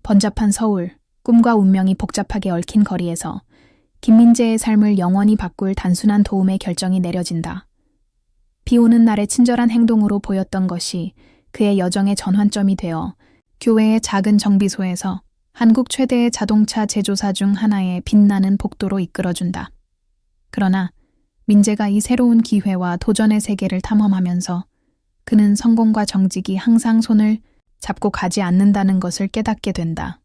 번잡한 서울, 꿈과 운명이 복잡하게 얽힌 거리에서 김민재의 삶을 영원히 바꿀 단순한 도움의 결정이 내려진다. 비 오는 날의 친절한 행동으로 보였던 것이 그의 여정의 전환점이 되어 교외의 작은 정비소에서 한국 최대의 자동차 제조사 중 하나의 빛나는 복도로 이끌어준다. 그러나 민재가 이 새로운 기회와 도전의 세계를 탐험하면서 그는 성공과 정직이 항상 손을 잡고 가지 않는다는 것을 깨닫게 된다.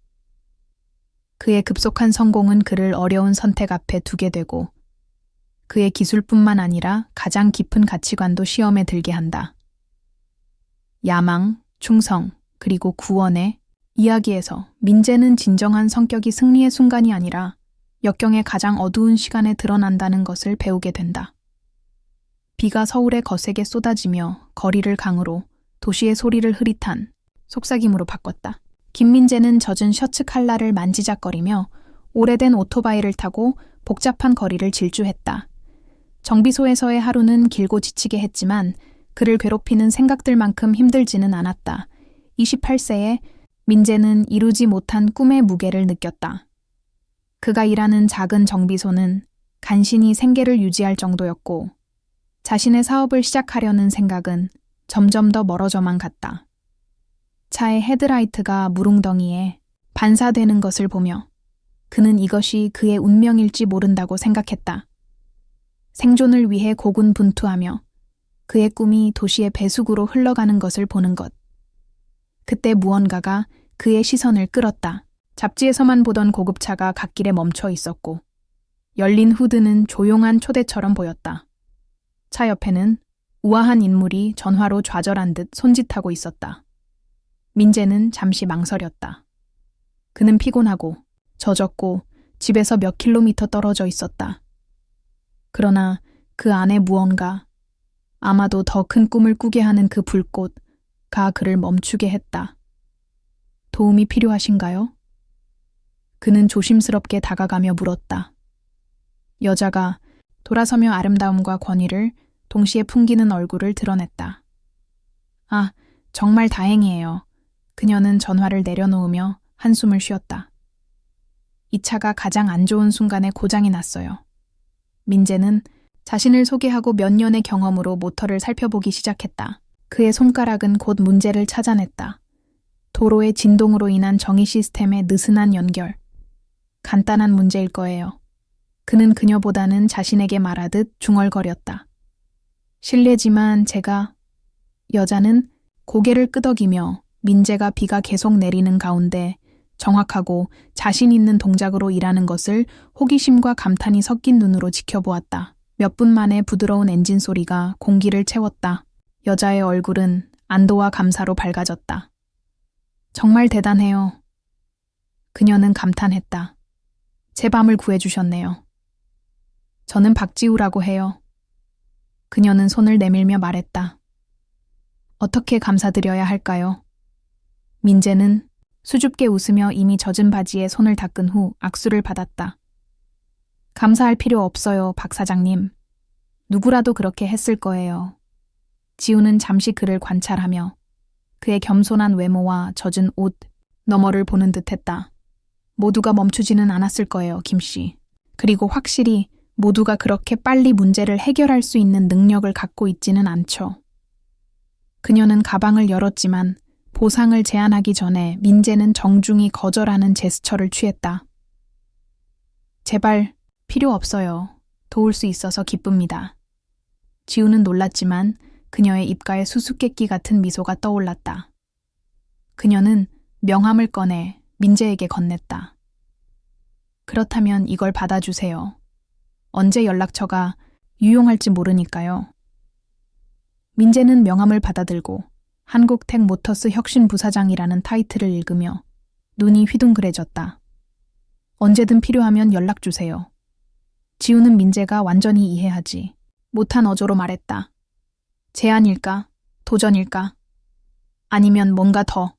그의 급속한 성공은 그를 어려운 선택 앞에 두게 되고 그의 기술뿐만 아니라 가장 깊은 가치관도 시험에 들게 한다. 야망, 충성, 그리고 구원의 이야기에서 민재는 진정한 성격이 승리의 순간이 아니라 역경의 가장 어두운 시간에 드러난다는 것을 배우게 된다. 비가 서울에 거세게 쏟아지며 거리를 강으로 도시의 소리를 흐릿한 속삭임으로 바꿨다. 김민재는 젖은 셔츠 칼라를 만지작거리며 오래된 오토바이를 타고 복잡한 거리를 질주했다. 정비소에서의 하루는 길고 지치게 했지만 그를 괴롭히는 생각들만큼 힘들지는 않았다. 28세에 민재는 이루지 못한 꿈의 무게를 느꼈다. 그가 일하는 작은 정비소는 간신히 생계를 유지할 정도였고 자신의 사업을 시작하려는 생각은 점점 더 멀어져만 갔다. 차의 헤드라이트가 무릉덩이에 반사되는 것을 보며 그는 이것이 그의 운명일지 모른다고 생각했다. 생존을 위해 고군분투하며 그의 꿈이 도시의 배수구로 흘러가는 것을 보는 것. 그때 무언가가 그의 시선을 끌었다. 잡지에서만 보던 고급차가 갓길에 멈춰 있었고 열린 후드는 조용한 초대처럼 보였다. 차 옆에는 우아한 인물이 전화로 좌절한 듯 손짓하고 있었다. 민재는 잠시 망설였다. 그는 피곤하고 젖었고 집에서 몇 킬로미터 떨어져 있었다. 그러나 그 안에 무언가, 아마도 더 큰 꿈을 꾸게 하는 그 불꽃가 그를 멈추게 했다. 도움이 필요하신가요? 그는 조심스럽게 다가가며 물었다. 여자가 돌아서며 아름다움과 권위를 동시에 풍기는 얼굴을 드러냈다. 아, 정말 다행이에요. 그녀는 전화를 내려놓으며 한숨을 쉬었다. 이 차가 가장 안 좋은 순간에 고장이 났어요. 민재는 자신을 소개하고 몇 년의 경험으로 모터를 살펴보기 시작했다. 그의 손가락은 곧 문제를 찾아냈다. 도로의 진동으로 인한 정의 시스템의 느슨한 연결. 간단한 문제일 거예요. 그는 그녀보다는 자신에게 말하듯 중얼거렸다. 실례지만 제가... 여자는 고개를 끄덕이며 민재가 비가 계속 내리는 가운데 정확하고 자신 있는 동작으로 일하는 것을 호기심과 감탄이 섞인 눈으로 지켜보았다. 몇 분 만에 부드러운 엔진 소리가 공기를 채웠다. 여자의 얼굴은 안도와 감사로 밝아졌다. 정말 대단해요. 그녀는 감탄했다. 제 밤을 구해주셨네요. 저는 박지우라고 해요. 그녀는 손을 내밀며 말했다. 어떻게 감사드려야 할까요? 민재는 수줍게 웃으며 이미 젖은 바지에 손을 닦은 후 악수를 받았다. 감사할 필요 없어요, 박 사장님. 누구라도 그렇게 했을 거예요. 지우는 잠시 그를 관찰하며 그의 겸손한 외모와 젖은 옷 너머를 보는 듯했다. 모두가 멈추지는 않았을 거예요, 김씨. 그리고 확실히 모두가 그렇게 빨리 문제를 해결할 수 있는 능력을 갖고 있지는 않죠. 그녀는 가방을 열었지만 보상을 제안하기 전에 민재는 정중히 거절하는 제스처를 취했다. 제발 필요 없어요. 도울 수 있어서 기쁩니다. 지우는 놀랐지만 그녀의 입가에 수수께끼 같은 미소가 떠올랐다. 그녀는 명함을 꺼내 민재에게 건넸다. 그렇다면 이걸 받아주세요. 언제 연락처가 유용할지 모르니까요. 민재는 명함을 받아들고 한국택 모터스 혁신 부사장이라는 타이틀을 읽으며 눈이 휘둥그레졌다. 언제든 필요하면 연락주세요. 지우는 민재가 완전히 이해하지 못한 어조로 말했다. 제안일까? 도전일까? 아니면 뭔가 더.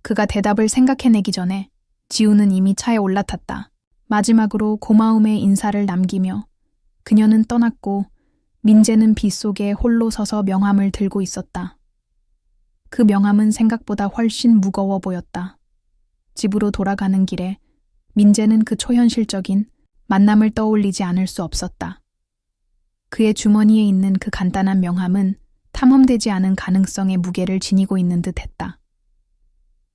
그가 대답을 생각해내기 전에 지우는 이미 차에 올라탔다. 마지막으로 고마움의 인사를 남기며 그녀는 떠났고 민재는 빗속에 홀로 서서 명함을 들고 있었다. 그 명함은 생각보다 훨씬 무거워 보였다. 집으로 돌아가는 길에 민재는 그 초현실적인 만남을 떠올리지 않을 수 없었다. 그의 주머니에 있는 그 간단한 명함은 탐험되지 않은 가능성의 무게를 지니고 있는 듯 했다.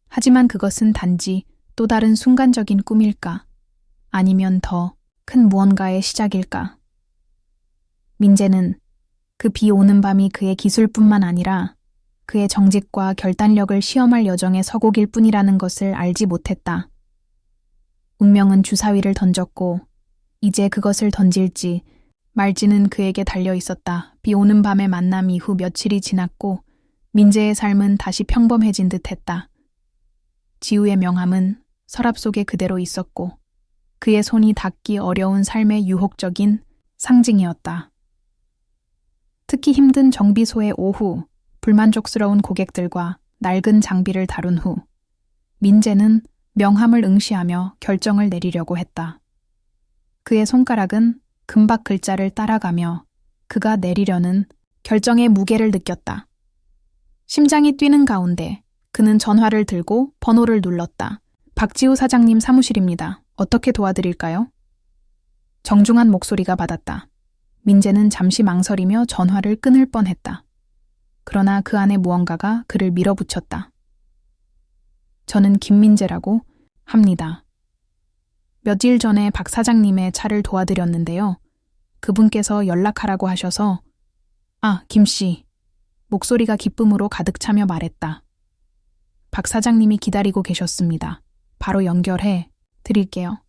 하지만 그것은 단지 또 다른 순간적인 꿈일까? 아니면 더 큰 무언가의 시작일까? 민재는 그 비 오는 밤이 그의 기술뿐만 아니라 그의 정직과 결단력을 시험할 여정의 서곡일 뿐이라는 것을 알지 못했다. 운명은 주사위를 던졌고 이제 그것을 던질지 말지는 그에게 달려 있었다. 비 오는 밤의 만남 이후 며칠이 지났고 민재의 삶은 다시 평범해진 듯했다. 지우의 명함은 서랍 속에 그대로 있었고 그의 손이 닿기 어려운 삶의 유혹적인 상징이었다. 특히 힘든 정비소의 오후, 불만족스러운 고객들과 낡은 장비를 다룬 후 민재는 명함을 응시하며 결정을 내리려고 했다. 그의 손가락은 금박 글자를 따라가며 그가 내리려는 결정의 무게를 느꼈다. 심장이 뛰는 가운데 그는 전화를 들고 번호를 눌렀다. 박지우 사장님 사무실입니다. 어떻게 도와드릴까요? 정중한 목소리가 받았다. 민재는 잠시 망설이며 전화를 끊을 뻔했다. 그러나 그 안에 무언가가 그를 밀어붙였다. 저는 김민재라고 합니다. 며칠 전에 박 사장님의 차를 도와드렸는데요. 그분께서 연락하라고 하셔서 김씨. 목소리가 기쁨으로 가득 차며 말했다. 박 사장님이 기다리고 계셨습니다. 바로 연결해 드릴게요.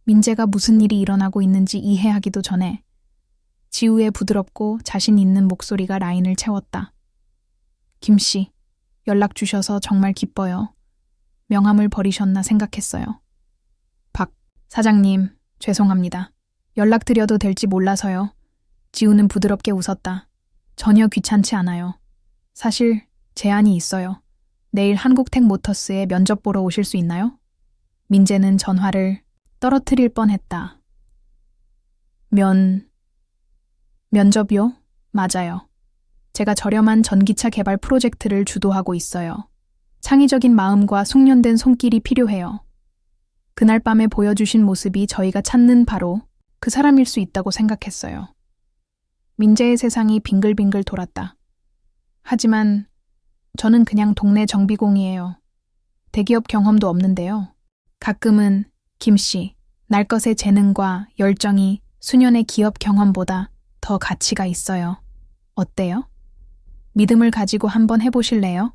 민재가 무슨 일이 일어나고 있는지 이해하기도 전에 지우의 부드럽고 자신 있는 목소리가 라인을 채웠다. 김씨, 연락 주셔서 정말 기뻐요. 명함을 버리셨나 생각했어요. 박 사장님, 죄송합니다. 연락드려도 될지 몰라서요. 지우는 부드럽게 웃었다. 전혀 귀찮지 않아요. 사실 제안이 있어요. 내일 한국택 모터스에 면접 보러 오실 수 있나요? 민재는 전화를 떨어뜨릴 뻔했다. 면접이요? 맞아요. 제가 저렴한 전기차 개발 프로젝트를 주도하고 있어요. 창의적인 마음과 숙련된 손길이 필요해요. 그날 밤에 보여주신 모습이 저희가 찾는 바로 그 사람일 수 있다고 생각했어요. 민재의 세상이 빙글빙글 돌았다. 하지만 저는 그냥 동네 정비공이에요. 대기업 경험도 없는데요. 가끔은 김씨, 날 것의 재능과 열정이 수년의 기업 경험보다 더 가치가 있어요. 어때요? 믿음을 가지고 한번 해보실래요?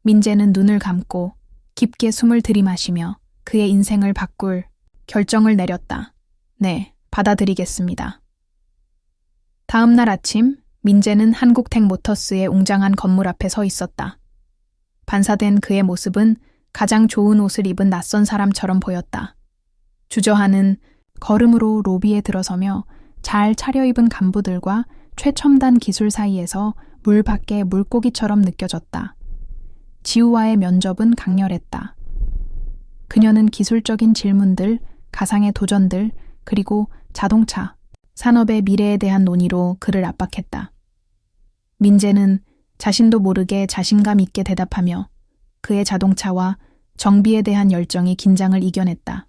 민재는 눈을 감고 깊게 숨을 들이마시며 그의 인생을 바꿀 결정을 내렸다. 네, 받아들이겠습니다. 다음 날 아침, 민재는 한국택 모터스의 웅장한 건물 앞에 서 있었다. 반사된 그의 모습은 가장 좋은 옷을 입은 낯선 사람처럼 보였다. 주저하는 걸음으로 로비에 들어서며 잘 차려입은 간부들과 최첨단 기술 사이에서 물 밖의 물고기처럼 느껴졌다. 지우와의 면접은 강렬했다. 그녀는 기술적인 질문들, 가상의 도전들, 그리고 자동차, 산업의 미래에 대한 논의로 그를 압박했다. 민재는 자신도 모르게 자신감 있게 대답하며 그의 자동차와 정비에 대한 열정이 긴장을 이겨냈다.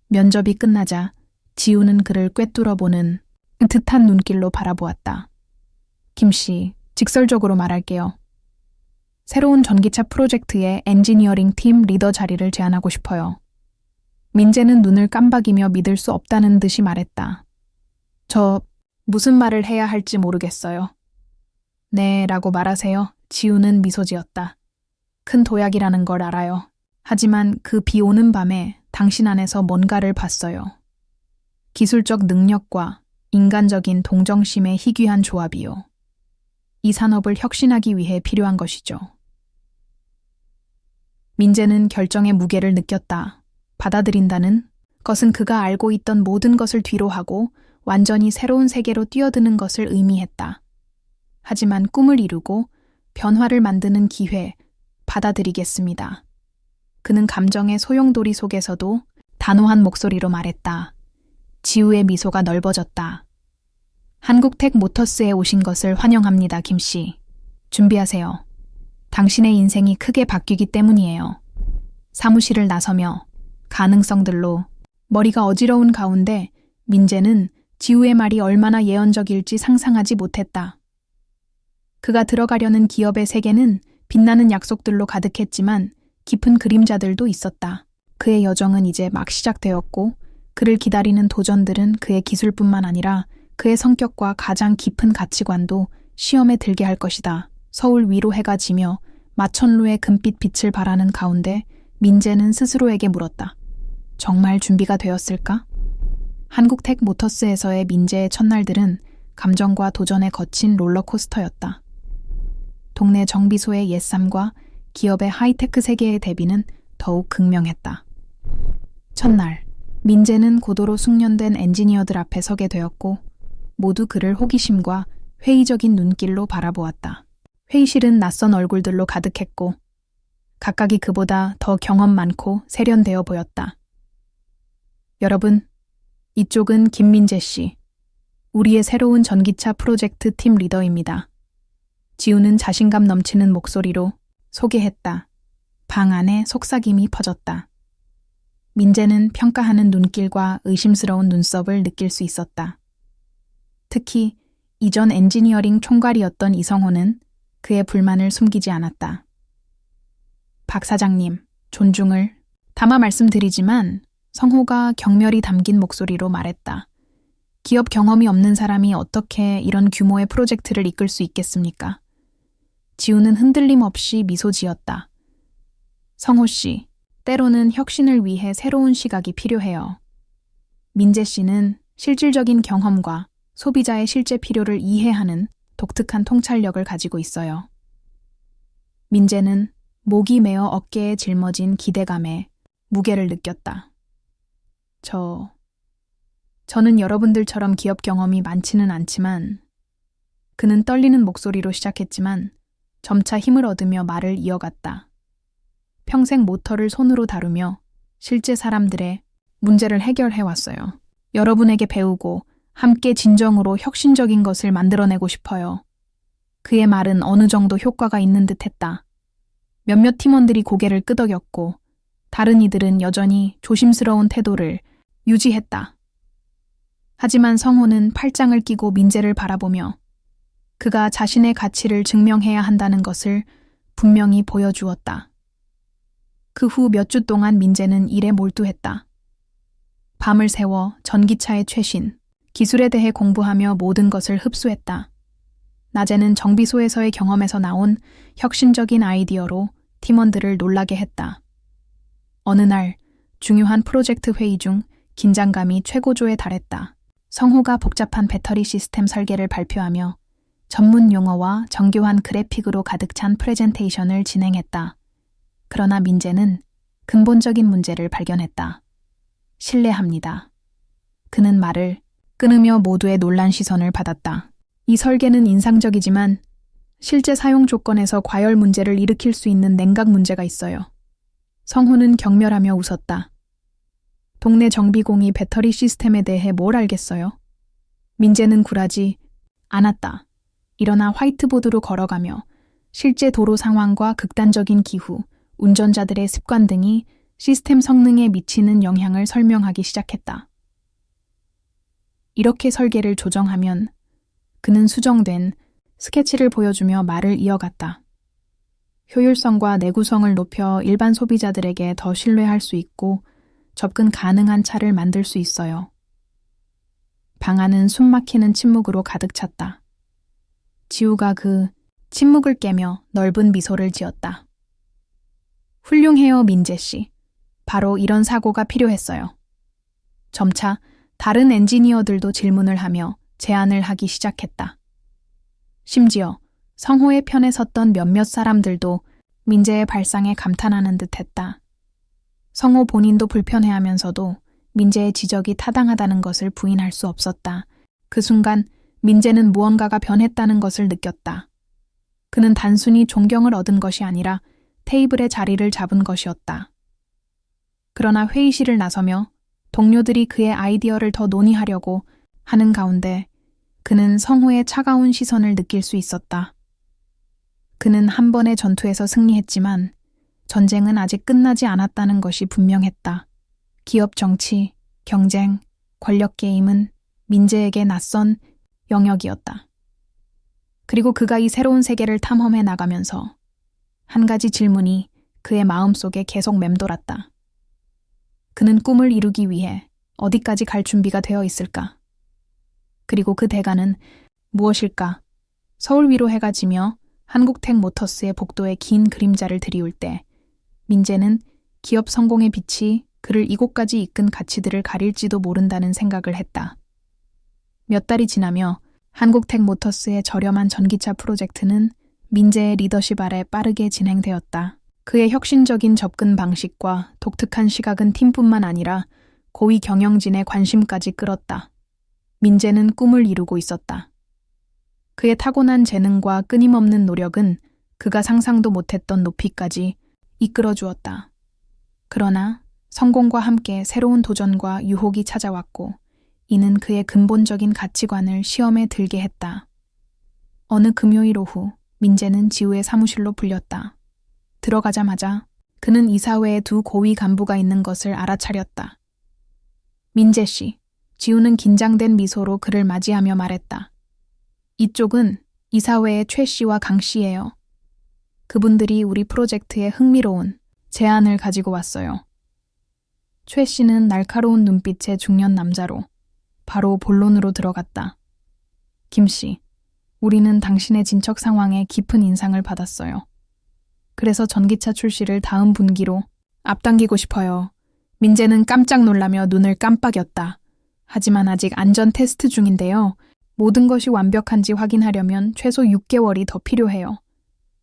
면접이 끝나자 지우는 그를 꿰뚫어보는 듯한 눈길로 바라보았다. 김씨, 직설적으로 말할게요. 새로운 전기차 프로젝트의 엔지니어링 팀 리더 자리를 제안하고 싶어요. 민재는 눈을 깜박이며 믿을 수 없다는 듯이 말했다. 저 무슨 말을 해야 할지 모르겠어요. 네, 라고 말하세요. 지우는 미소 지었다. 큰 도약이라는 걸 알아요. 하지만 그 비 오는 밤에 당신 안에서 뭔가를 봤어요. 기술적 능력과 인간적인 동정심의 희귀한 조합이요. 이 산업을 혁신하기 위해 필요한 것이죠. 민재는 결정의 무게를 느꼈다. 받아들인다는 것은 그가 알고 있던 모든 것을 뒤로하고 완전히 새로운 세계로 뛰어드는 것을 의미했다. 하지만 꿈을 이루고 변화를 만드는 기회, 받아들이겠습니다. 그는 감정의 소용돌이 속에서도 단호한 목소리로 말했다. 지우의 미소가 넓어졌다. 한국택 모터스에 오신 것을 환영합니다, 김씨. 준비하세요. 당신의 인생이 크게 바뀌기 때문이에요. 사무실을 나서며 가능성들로 머리가 어지러운 가운데 민재는 지우의 말이 얼마나 예언적일지 상상하지 못했다. 그가 들어가려는 기업의 세계는 빛나는 약속들로 가득했지만 깊은 그림자들도 있었다. 그의 여정은 이제 막 시작되었고 그를 기다리는 도전들은 그의 기술뿐만 아니라 그의 성격과 가장 깊은 가치관도 시험에 들게 할 것이다. 서울 위로 해가 지며 마천루의 금빛 빛을 발하는 가운데 민재는 스스로에게 물었다. 정말 준비가 되었을까? 한국텍 모터스에서의 민재의 첫날들은 감정과 도전에 거친 롤러코스터였다. 동네 정비소의 옛삶과 기업의 하이테크 세계의 대비는 더욱 극명했다. 첫날, 민재는 고도로 숙련된 엔지니어들 앞에 서게 되었고 모두 그를 호기심과 회의적인 눈길로 바라보았다. 회의실은 낯선 얼굴들로 가득했고 각각이 그보다 더 경험 많고 세련되어 보였다. 여러분, 이쪽은 김민재 씨, 우리의 새로운 전기차 프로젝트 팀 리더입니다. 지우는 자신감 넘치는 목소리로 소개했다. 방 안에 속삭임이 퍼졌다. 민재는 평가하는 눈길과 의심스러운 눈썹을 느낄 수 있었다. 특히 이전 엔지니어링 총괄이었던 이성호는 그의 불만을 숨기지 않았다. 박 사장님, 존중을 담아 말씀드리지만 성호가 경멸이 담긴 목소리로 말했다. 기업 경험이 없는 사람이 어떻게 이런 규모의 프로젝트를 이끌 수 있겠습니까? 지우는 흔들림 없이 미소 지었다. 성호 씨, 때로는 혁신을 위해 새로운 시각이 필요해요. 민재 씨는 실질적인 경험과 소비자의 실제 필요를 이해하는 독특한 통찰력을 가지고 있어요. 민재는 목이 메어 어깨에 짊어진 기대감에 무게를 느꼈다. 저는 여러분들처럼 기업 경험이 많지는 않지만, 그는 떨리는 목소리로 시작했지만 점차 힘을 얻으며 말을 이어갔다. 평생 모터를 손으로 다루며 실제 사람들의 문제를 해결해왔어요. 여러분에게 배우고 함께 진정으로 혁신적인 것을 만들어내고 싶어요. 그의 말은 어느 정도 효과가 있는 듯 했다. 몇몇 팀원들이 고개를 끄덕였고 다른 이들은 여전히 조심스러운 태도를 유지했다. 하지만 성호는 팔짱을 끼고 민재를 바라보며 그가 자신의 가치를 증명해야 한다는 것을 분명히 보여주었다. 그 후 몇 주 동안 민재는 일에 몰두했다. 밤을 새워 전기차의 최신, 기술에 대해 공부하며 모든 것을 흡수했다. 낮에는 정비소에서의 경험에서 나온 혁신적인 아이디어로 팀원들을 놀라게 했다. 어느 날 중요한 프로젝트 회의 중 긴장감이 최고조에 달했다. 성호가 복잡한 배터리 시스템 설계를 발표하며 전문 용어와 정교한 그래픽으로 가득 찬 프레젠테이션을 진행했다. 그러나 민재는 근본적인 문제를 발견했다. 신뢰합니다. 그는 말을 끊으며 모두의 놀란 시선을 받았다. 이 설계는 인상적이지만 실제 사용 조건에서 과열 문제를 일으킬 수 있는 냉각 문제가 있어요. 성호는 경멸하며 웃었다. 동네 정비공이 배터리 시스템에 대해 뭘 알겠어요? 민재는 굴하지 않았다. 일어나 화이트보드로 걸어가며 실제 도로 상황과 극단적인 기후, 운전자들의 습관 등이 시스템 성능에 미치는 영향을 설명하기 시작했다. 이렇게 설계를 조정하면 그는 수정된 스케치를 보여주며 말을 이어갔다. 효율성과 내구성을 높여 일반 소비자들에게 더 신뢰할 수 있고 접근 가능한 차를 만들 수 있어요. 방 안은 숨막히는 침묵으로 가득 찼다. 지우가 그 침묵을 깨며 넓은 미소를 지었다. 훌륭해요, 민재 씨. 바로 이런 사고가 필요했어요. 점차 다른 엔지니어들도 질문을 하며 제안을 하기 시작했다. 심지어 성호의 편에 섰던 몇몇 사람들도 민재의 발상에 감탄하는 듯 했다. 성호 본인도 불편해하면서도 민재의 지적이 타당하다는 것을 부인할 수 없었다. 그 순간 민재는 무언가가 변했다는 것을 느꼈다. 그는 단순히 존경을 얻은 것이 아니라 테이블에 자리를 잡은 것이었다. 그러나 회의실을 나서며 동료들이 그의 아이디어를 더 논의하려고 하는 가운데 그는 성호의 차가운 시선을 느낄 수 있었다. 그는 한 번의 전투에서 승리했지만 전쟁은 아직 끝나지 않았다는 것이 분명했다. 기업 정치, 경쟁, 권력 게임은 민재에게 낯선 영역이었다. 그리고 그가 이 새로운 세계를 탐험해 나가면서 한 가지 질문이 그의 마음속에 계속 맴돌았다. 그는 꿈을 이루기 위해 어디까지 갈 준비가 되어 있을까? 그리고 그 대가는 무엇일까? 서울 위로 해가 지며 한국택 모터스의 복도에 긴 그림자를 드리울 때 민재는 기업 성공의 빛이 그를 이곳까지 이끈 가치들을 가릴지도 모른다는 생각을 했다. 몇 달이 지나며 한국택 모터스의 저렴한 전기차 프로젝트는 민재의 리더십 아래 빠르게 진행되었다. 그의 혁신적인 접근 방식과 독특한 시각은 팀뿐만 아니라 고위 경영진의 관심까지 끌었다. 민재는 꿈을 이루고 있었다. 그의 타고난 재능과 끊임없는 노력은 그가 상상도 못했던 높이까지 이끌어 주었다. 그러나 성공과 함께 새로운 도전과 유혹이 찾아왔고 이는 그의 근본적인 가치관을 시험에 들게 했다. 어느 금요일 오후 민재는 지우의 사무실로 불렸다. 들어가자마자 그는 이사회에 두 고위 간부가 있는 것을 알아차렸다. 민재 씨, 지우는 긴장된 미소로 그를 맞이하며 말했다. 이쪽은 이사회의 최 씨와 강 씨예요. 그분들이 우리 프로젝트에 흥미로운 제안을 가지고 왔어요. 최 씨는 날카로운 눈빛의 중년 남자로 바로 본론으로 들어갔다. 김 씨, 우리는 당신의 진척 상황에 깊은 인상을 받았어요. 그래서 전기차 출시를 다음 분기로 앞당기고 싶어요. 민재는 깜짝 놀라며 눈을 깜빡였다. 하지만 아직 안전 테스트 중인데요. 모든 것이 완벽한지 확인하려면 최소 6개월이 더 필요해요.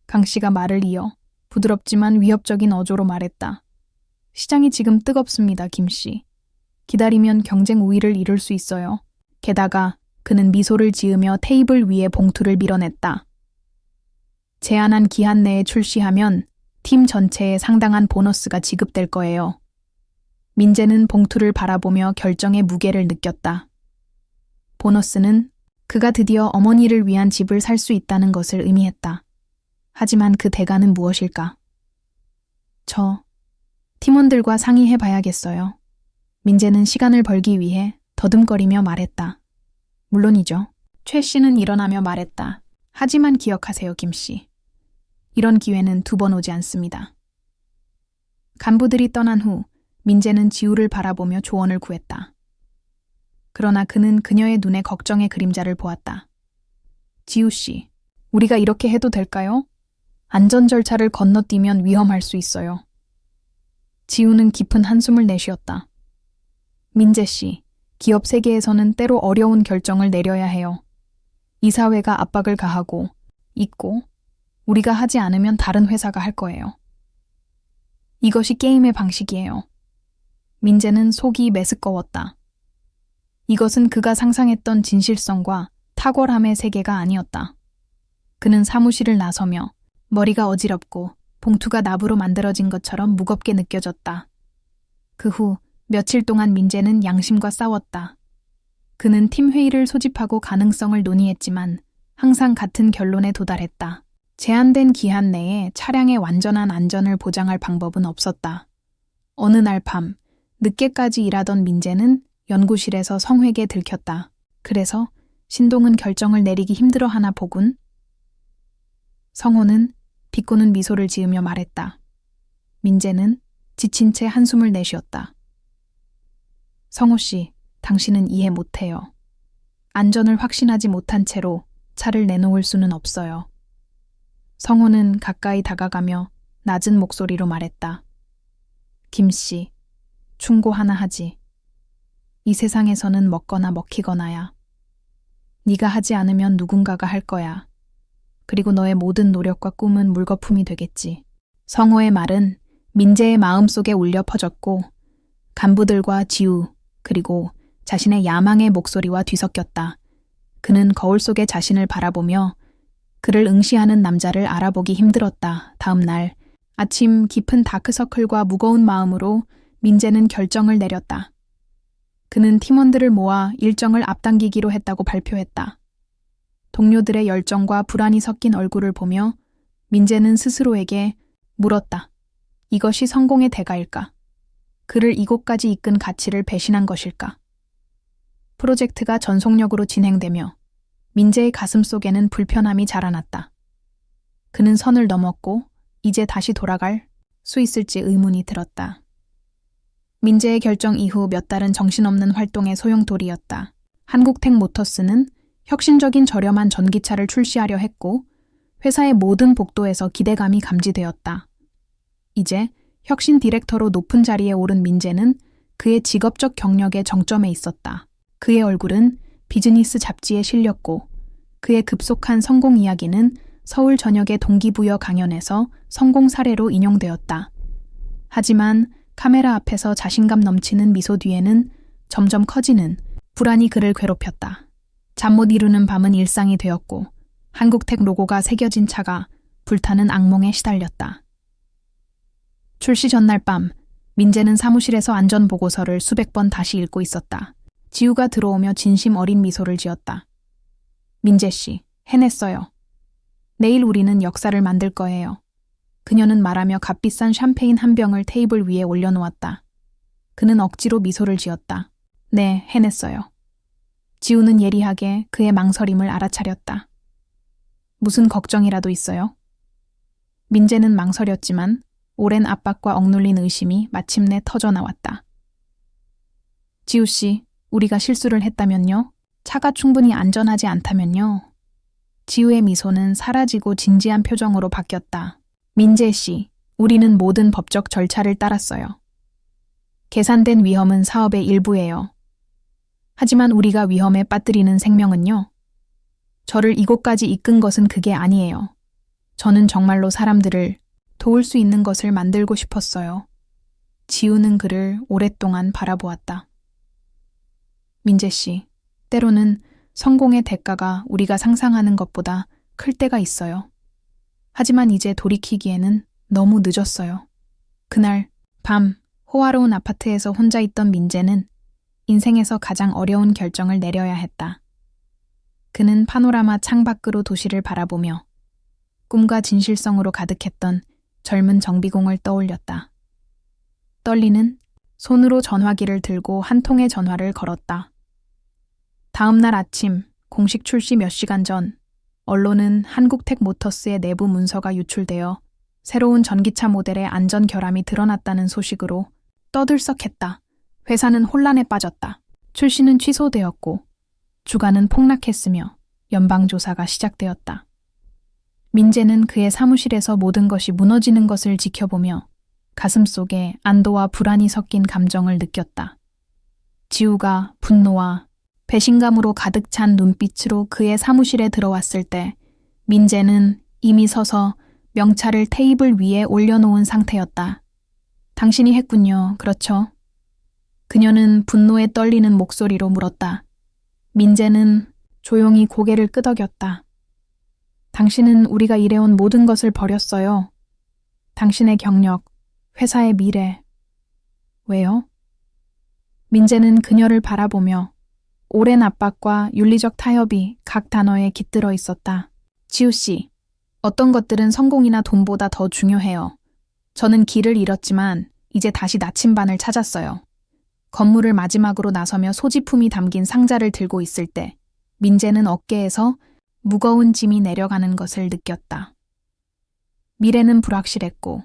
강 씨가 말을 이어 부드럽지만 위협적인 어조로 말했다. 시장이 지금 뜨겁습니다, 김 씨. 기다리면 경쟁 우위를 이룰 수 있어요. 게다가 그는 미소를 지으며 테이블 위에 봉투를 밀어냈다. 제한한 기한 내에 출시하면 팀 전체에 상당한 보너스가 지급될 거예요. 민재는 봉투를 바라보며 결정의 무게를 느꼈다. 보너스는 그가 드디어 어머니를 위한 집을 살 수 있다는 것을 의미했다. 하지만 그 대가는 무엇일까? 팀원들과 상의해 봐야겠어요. 민재는 시간을 벌기 위해 더듬거리며 말했다. 물론이죠. 최 씨는 일어나며 말했다. 하지만 기억하세요, 김 씨. 이런 기회는 두 번 오지 않습니다. 간부들이 떠난 후 민재는 지우를 바라보며 조언을 구했다. 그러나 그는 그녀의 눈에 걱정의 그림자를 보았다. 지우 씨, 우리가 이렇게 해도 될까요? 안전 절차를 건너뛰면 위험할 수 있어요. 지우는 깊은 한숨을 내쉬었다. 민재 씨, 기업 세계에서는 때로 어려운 결정을 내려야 해요. 이사회가 압박을 가하고 있고 우리가 하지 않으면 다른 회사가 할 거예요. 이것이 게임의 방식이에요. 민재는 속이 메스꺼웠다. 이것은 그가 상상했던 진실성과 탁월함의 세계가 아니었다. 그는 사무실을 나서며 머리가 어지럽고 봉투가 납으로 만들어진 것처럼 무겁게 느껴졌다. 그 후 며칠 동안 민재는 양심과 싸웠다. 그는 팀 회의를 소집하고 가능성을 논의했지만 항상 같은 결론에 도달했다. 제한된 기한 내에 차량의 완전한 안전을 보장할 방법은 없었다. 어느 날 밤, 늦게까지 일하던 민재는 연구실에서 성회에 들켰다. 그래서 신동은 결정을 내리기 힘들어하나 보군. 성호는 비꼬는 미소를 지으며 말했다. 민재는 지친 채 한숨을 내쉬었다. 성호 씨, 당신은 이해 못해요. 안전을 확신하지 못한 채로 차를 내놓을 수는 없어요. 성호는 가까이 다가가며 낮은 목소리로 말했다. 김 씨, 충고 하나 하지. 이 세상에서는 먹거나 먹히거나야. 네가 하지 않으면 누군가가 할 거야. 그리고 너의 모든 노력과 꿈은 물거품이 되겠지. 성호의 말은 민재의 마음속에 울려 퍼졌고 간부들과 지우 그리고 자신의 야망의 목소리와 뒤섞였다. 그는 거울 속의 자신을 바라보며 그를 응시하는 남자를 알아보기 힘들었다. 다음 날 아침 깊은 다크서클과 무거운 마음으로 민재는 결정을 내렸다. 그는 팀원들을 모아 일정을 앞당기기로 했다고 발표했다. 동료들의 열정과 불안이 섞인 얼굴을 보며 민재는 스스로에게 물었다. 이것이 성공의 대가일까? 그를 이곳까지 이끈 가치를 배신한 것일까? 프로젝트가 전속력으로 진행되며 민재의 가슴 속에는 불편함이 자라났다. 그는 선을 넘었고 이제 다시 돌아갈 수 있을지 의문이 들었다. 민재의 결정 이후 몇 달은 정신없는 활동의 소용돌이였다. 한국택 모터스는 혁신적인 저렴한 전기차를 출시하려 했고 회사의 모든 복도에서 기대감이 감지되었다. 이제 혁신 디렉터로 높은 자리에 오른 민재는 그의 직업적 경력의 정점에 있었다. 그의 얼굴은 비즈니스 잡지에 실렸고 그의 급속한 성공 이야기는 서울 전역의 동기부여 강연에서 성공 사례로 인용되었다. 하지만 카메라 앞에서 자신감 넘치는 미소 뒤에는 점점 커지는 불안이 그를 괴롭혔다. 잠 못 이루는 밤은 일상이 되었고 한국택 로고가 새겨진 차가 불타는 악몽에 시달렸다. 출시 전날 밤, 민재는 사무실에서 안전보고서를 수백 번 다시 읽고 있었다. 지우가 들어오며 진심 어린 미소를 지었다. 민재 씨, 해냈어요. 내일 우리는 역사를 만들 거예요. 그녀는 말하며 값비싼 샴페인 한 병을 테이블 위에 올려놓았다. 그는 억지로 미소를 지었다. 네, 해냈어요. 지우는 예리하게 그의 망설임을 알아차렸다. 무슨 걱정이라도 있어요? 민재는 망설였지만 오랜 압박과 억눌린 의심이 마침내 터져나왔다. 지우 씨, 우리가 실수를 했다면요? 차가 충분히 안전하지 않다면요? 지우의 미소는 사라지고 진지한 표정으로 바뀌었다. 민재 씨, 우리는 모든 법적 절차를 따랐어요. 계산된 위험은 사업의 일부예요. 하지만 우리가 위험에 빠뜨리는 생명은요? 저를 이곳까지 이끈 것은 그게 아니에요. 저는 정말로 사람들을 도울 수 있는 것을 만들고 싶었어요. 지우는 그를 오랫동안 바라보았다. 민재 씨, 때로는 성공의 대가가 우리가 상상하는 것보다 클 때가 있어요. 하지만 이제 돌이키기에는 너무 늦었어요. 그날 밤 호화로운 아파트에서 혼자 있던 민재는 인생에서 가장 어려운 결정을 내려야 했다. 그는 파노라마 창밖으로 도시를 바라보며 꿈과 진실성으로 가득했던 젊은 정비공을 떠올렸다. 떨리는 손으로 전화기를 들고 한 통의 전화를 걸었다. 다음 날 아침 공식 출시 몇 시간 전 언론은 한국택 모터스의 내부 문서가 유출되어 새로운 전기차 모델의 안전 결함이 드러났다는 소식으로 떠들썩했다. 회사는 혼란에 빠졌다. 출시는 취소되었고 주가는 폭락했으며 연방조사가 시작되었다. 민재는 그의 사무실에서 모든 것이 무너지는 것을 지켜보며 가슴속에 안도와 불안이 섞인 감정을 느꼈다. 지우가 분노와 배신감으로 가득 찬 눈빛으로 그의 사무실에 들어왔을 때 민재는 이미 서서 명찰을 테이블 위에 올려놓은 상태였다. 당신이 했군요. 그렇죠? 그녀는 분노에 떨리는 목소리로 물었다. 민재는 조용히 고개를 끄덕였다. 당신은 우리가 일해온 모든 것을 버렸어요. 당신의 경력, 회사의 미래. 왜요? 민재는 그녀를 바라보며 오랜 압박과 윤리적 타협이 각 단어에 깃들어 있었다. 지우 씨, 어떤 것들은 성공이나 돈보다 더 중요해요. 저는 길을 잃었지만 이제 다시 나침반을 찾았어요. 건물을 마지막으로 나서며 소지품이 담긴 상자를 들고 있을 때 민재는 어깨에서 무거운 짐이 내려가는 것을 느꼈다. 미래는 불확실했고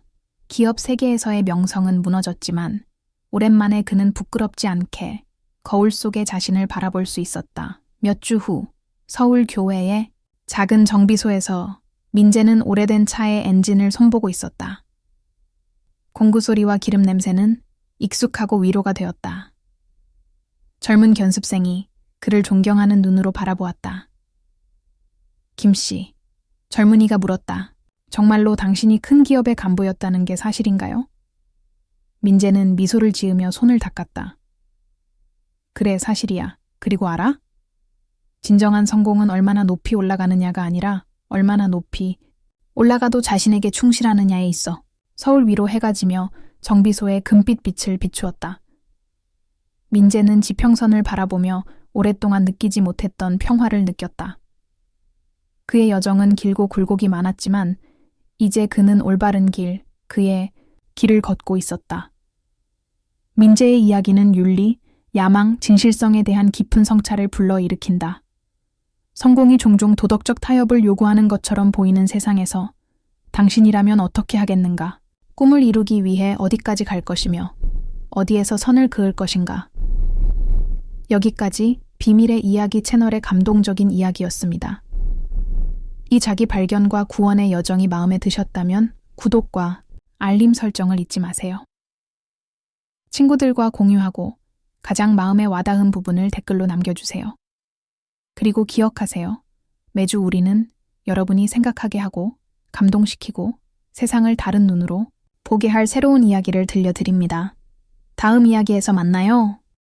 기업 세계에서의 명성은 무너졌지만 오랜만에 그는 부끄럽지 않게 거울 속의 자신을 바라볼 수 있었다. 몇 주 후 서울 교외의 작은 정비소에서 민재는 오래된 차의 엔진을 손보고 있었다. 공구 소리와 기름 냄새는 익숙하고 위로가 되었다. 젊은 견습생이 그를 존경하는 눈으로 바라보았다. 김 씨, 젊은이가 물었다. 정말로 당신이 큰 기업의 간부였다는 게 사실인가요? 민재는 미소를 지으며 손을 닦았다. 그래, 사실이야. 그리고 알아? 진정한 성공은 얼마나 높이 올라가느냐가 아니라 얼마나 높이 올라가도 자신에게 충실하느냐에 있어. 서울 위로 해가 지며 정비소의 금빛 빛을 비추었다. 민재는 지평선을 바라보며 오랫동안 느끼지 못했던 평화를 느꼈다. 그의 여정은 길고 굴곡이 많았지만 이제 그는 올바른 길, 그의 길을 걷고 있었다. 민재의 이야기는 윤리, 야망, 진실성에 대한 깊은 성찰을 불러일으킨다. 성공이 종종 도덕적 타협을 요구하는 것처럼 보이는 세상에서 당신이라면 어떻게 하겠는가? 꿈을 이루기 위해 어디까지 갈 것이며 어디에서 선을 그을 것인가? 여기까지 비밀의 이야기 채널의 감동적인 이야기였습니다. 이 자기 발견과 구원의 여정이 마음에 드셨다면 구독과 알림 설정을 잊지 마세요. 친구들과 공유하고 가장 마음에 와닿은 부분을 댓글로 남겨주세요. 그리고 기억하세요. 매주 우리는 여러분이 생각하게 하고 감동시키고 세상을 다른 눈으로 보게 할 새로운 이야기를 들려드립니다. 다음 이야기에서 만나요.